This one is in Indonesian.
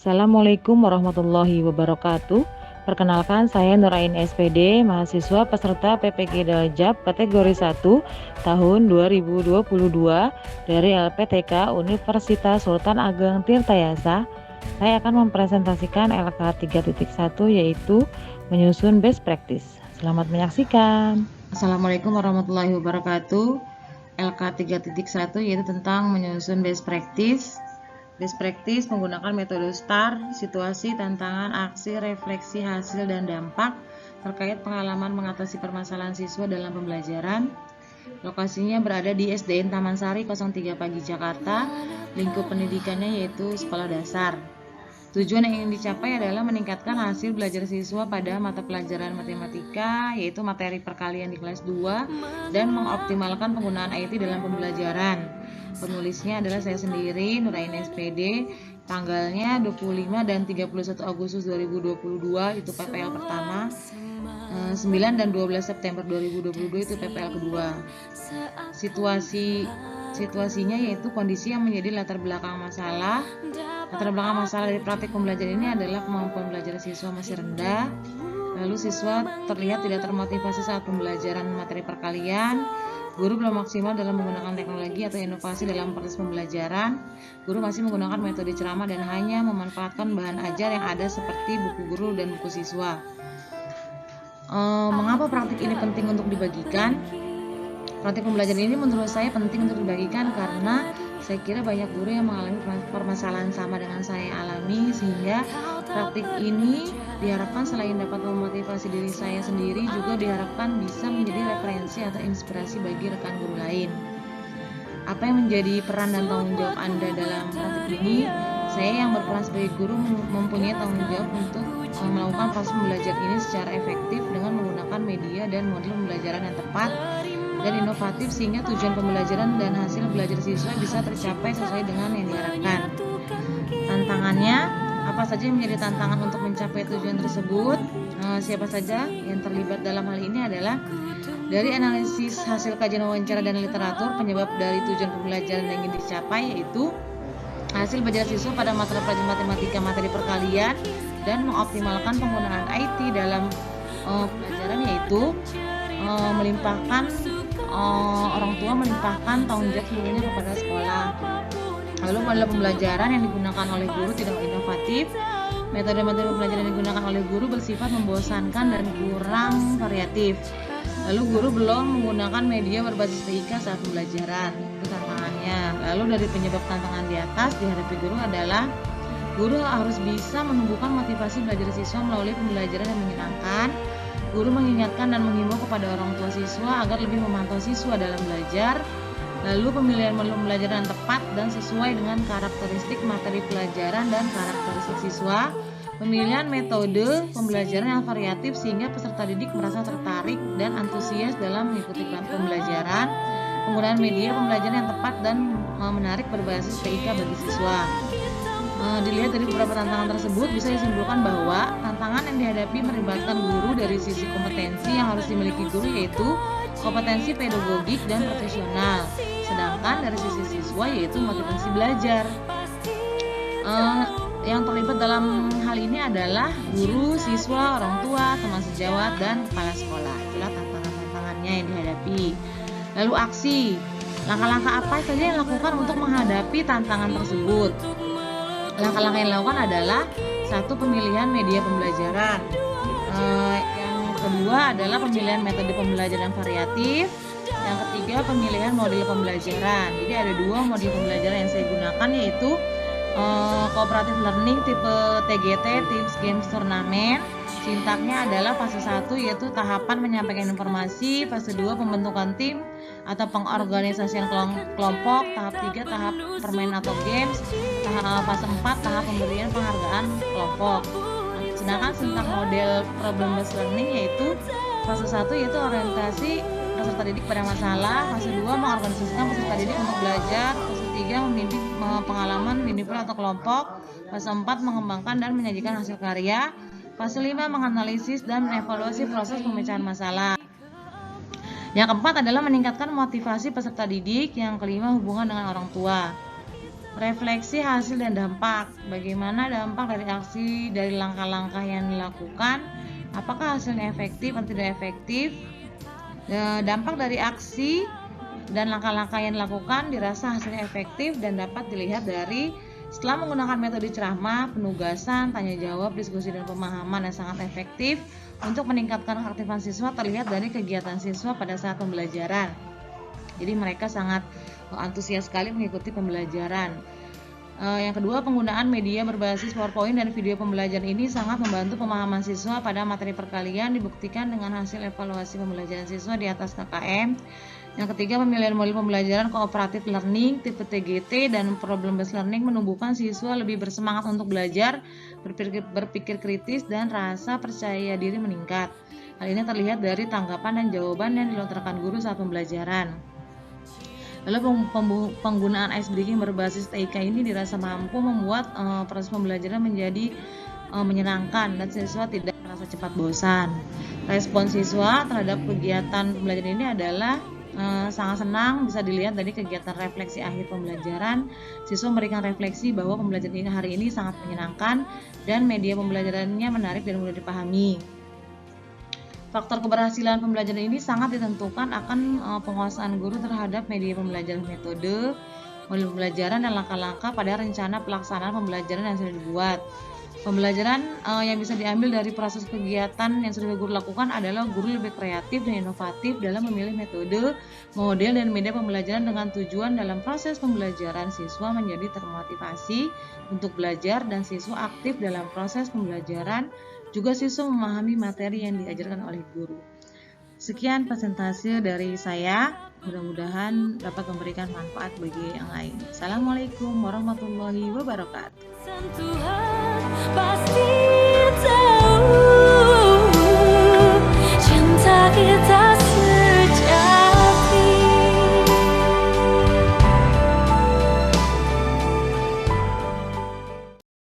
Assalamualaikum warahmatullahi wabarakatuh. Perkenalkan, saya Nurain SPD, mahasiswa peserta PPG Daljab kategori 1 tahun 2022 dari LPTK Universitas Sultan Ageng Tirtayasa. Saya akan mempresentasikan LK 3.1 yaitu menyusun best practice. Selamat menyaksikan. Assalamualaikum warahmatullahi wabarakatuh. LK 3.1 yaitu tentang menyusun best practice. Best practice menggunakan metode STAR, situasi, tantangan, aksi, refleksi, hasil, dan dampak terkait pengalaman mengatasi permasalahan siswa dalam pembelajaran. Lokasinya berada di SDN Taman Sari 03 Pagi Jakarta. Lingkup pendidikannya yaitu sekolah dasar. Tujuan yang ingin dicapai adalah meningkatkan hasil belajar siswa pada mata pelajaran matematika, yaitu materi perkalian di kelas 2, dan mengoptimalkan penggunaan IT dalam pembelajaran. Penulisnya adalah saya sendiri, Nurain SPD. Tanggalnya 25 dan 31 Agustus 2022 itu PPL pertama, 9 dan 12 September 2022 itu PPL kedua. Situasinya yaitu kondisi yang menjadi latar belakang masalah. Latar belakang masalah dari praktik pembelajaran ini adalah kemampuan belajar siswa masih rendah. Lalu siswa terlihat tidak termotivasi saat pembelajaran materi perkalian. Guru belum maksimal dalam menggunakan teknologi atau inovasi dalam proses pembelajaran. Guru masih menggunakan metode ceramah dan hanya memanfaatkan bahan ajar yang ada seperti buku guru dan buku siswa. Mengapa praktik ini penting untuk dibagikan? Praktik pembelajaran ini menurut saya penting untuk dibagikan karena saya kira banyak guru yang mengalami permasalahan sama dengan saya alami, sehingga praktik ini diharapkan selain dapat memotivasi diri saya sendiri, juga diharapkan bisa menjadi referensi atau inspirasi bagi rekan guru lain. Apa yang menjadi peran dan tanggung jawab Anda dalam praktik ini? Saya yang berperan sebagai guru mempunyai tanggung jawab untuk melakukan proses belajar ini secara efektif dengan menggunakan media dan model pembelajaran yang tepat dan inovatif sehingga tujuan pembelajaran dan hasil belajar siswa bisa tercapai sesuai dengan yang diharapkan. Tantangannya, apa saja yang menjadi tantangan untuk mencapai tujuan tersebut? Siapa saja yang terlibat dalam hal ini adalah dari analisis hasil kajian wawancara dan literatur. Penyebab dari tujuan pembelajaran yang ingin dicapai yaitu hasil belajar siswa pada materi pelajaran matematika materi perkalian dan mengoptimalkan penggunaan IT dalam pelajaran, yaitu melimpahkan orang tua melimpahkan tanggung jawab seluruhnya kepada sekolah. Lalu model pembelajaran yang digunakan oleh guru tidak inovatif. Metode-metode pembelajaran yang digunakan oleh guru bersifat membosankan dan kurang variatif. Lalu guru belum menggunakan media berbasis TIK saat pembelajaran. Itu tantangannya. Lalu dari penyebab tantangan di atas dihadapi guru adalah guru harus bisa menumbuhkan motivasi belajar siswa melalui pembelajaran yang menyenangkan. Guru mengingatkan dan menghimbau kepada orang tua siswa agar lebih memantau siswa dalam belajar. Lalu pemilihan model pembelajaran yang tepat dan sesuai dengan karakteristik materi pelajaran dan karakteristik siswa. Pemilihan metode pembelajaran yang variatif sehingga peserta didik merasa tertarik dan antusias dalam mengikuti pembelajaran. Penggunaan media pembelajaran yang tepat dan menarik berbasis TIK bagi siswa. Dilihat dari beberapa tantangan tersebut, bisa disimpulkan bahwa tantangan yang dihadapi melibatkan guru dari sisi kompetensi yang harus dimiliki guru, yaitu kompetensi pedagogik dan profesional, sedangkan dari sisi siswa yaitu motivasi belajar. Yang terlibat dalam hal ini adalah guru, siswa, orang tua, teman sejawat, dan kepala sekolah. Itulah tantangan-tantangannya yang dihadapi. Lalu aksi, langkah-langkah apa saja yang dilakukan untuk menghadapi tantangan tersebut? Langkah-langkah yang dilakukan adalah satu, pemilihan media pembelajaran. Yang kedua adalah pemilihan metode pembelajaran variatif. Yang ketiga, pemilihan model pembelajaran. Jadi ada dua model pembelajaran yang saya gunakan, yaitu cooperative learning tipe TGT, tips games turnamen. Sintaknya adalah fase 1 yaitu tahapan menyampaikan informasi, fase 2 pembentukan tim atau pengorganisasian kelompok, tahap 3 tahap permainan atau games, fase 4 tahap pemberian penghargaan kelompok. Sedangkan sintak model problem based learning yaitu fase 1 yaitu orientasi peserta didik pada masalah, fase 2 mengorganisasikan peserta didik untuk belajar, fase 3 membimbing pengalaman individu atau kelompok, fase 4 mengembangkan dan menyajikan hasil karya, fase 5 menganalisis dan mengevaluasi proses pemecahan masalah. Yang keempat adalah meningkatkan motivasi peserta didik. Yang kelima, hubungan dengan orang tua. Refleksi hasil dan dampak. Bagaimana dampak dari aksi, dari langkah-langkah yang dilakukan? Apakah hasilnya efektif atau tidak efektif? Dampak dari aksi dan langkah-langkah yang dilakukan dirasa hasilnya efektif dan dapat dilihat dari setelah menggunakan metode ceramah, penugasan, tanya jawab, diskusi, dan pemahaman yang sangat efektif untuk meningkatkan keaktifan siswa terlihat dari kegiatan siswa pada saat pembelajaran. Jadi mereka sangat antusias sekali mengikuti pembelajaran. Yang kedua, penggunaan media berbasis PowerPoint dan video pembelajaran ini sangat membantu pemahaman siswa pada materi perkalian, dibuktikan dengan hasil evaluasi pembelajaran siswa di atas KKM. Yang ketiga, pemilihan model pembelajaran cooperative learning, tipe TGT, dan problem based learning menumbuhkan siswa lebih bersemangat untuk belajar, berpikir kritis, dan rasa percaya diri meningkat. Hal ini terlihat dari tanggapan dan jawaban yang dilontarkan guru saat pembelajaran. Lalu penggunaan ice breaking berbasis TIK ini dirasa mampu membuat proses pembelajaran menjadi menyenangkan dan siswa tidak merasa cepat bosan. Respon siswa terhadap kegiatan pembelajaran ini adalah sangat senang, bisa dilihat dari kegiatan refleksi akhir pembelajaran. Siswa memberikan refleksi bahwa pembelajaran hari ini sangat menyenangkan dan media pembelajarannya menarik dan mudah dipahami. Faktor keberhasilan pembelajaran ini sangat ditentukan akan penguasaan guru terhadap media pembelajaran, metode, model pembelajaran, dan langkah-langkah pada rencana pelaksanaan pembelajaran yang sudah dibuat. Pembelajaran yang bisa diambil dari proses kegiatan yang sudah guru lakukan adalah guru lebih kreatif dan inovatif dalam memilih metode, model, dan media pembelajaran dengan tujuan dalam proses pembelajaran siswa menjadi termotivasi untuk belajar dan siswa aktif dalam proses pembelajaran, juga siswa memahami materi yang diajarkan oleh guru. Sekian presentase dari saya, mudah-mudahan dapat memberikan manfaat bagi yang lain. Assalamualaikum warahmatullahi wabarakatuh.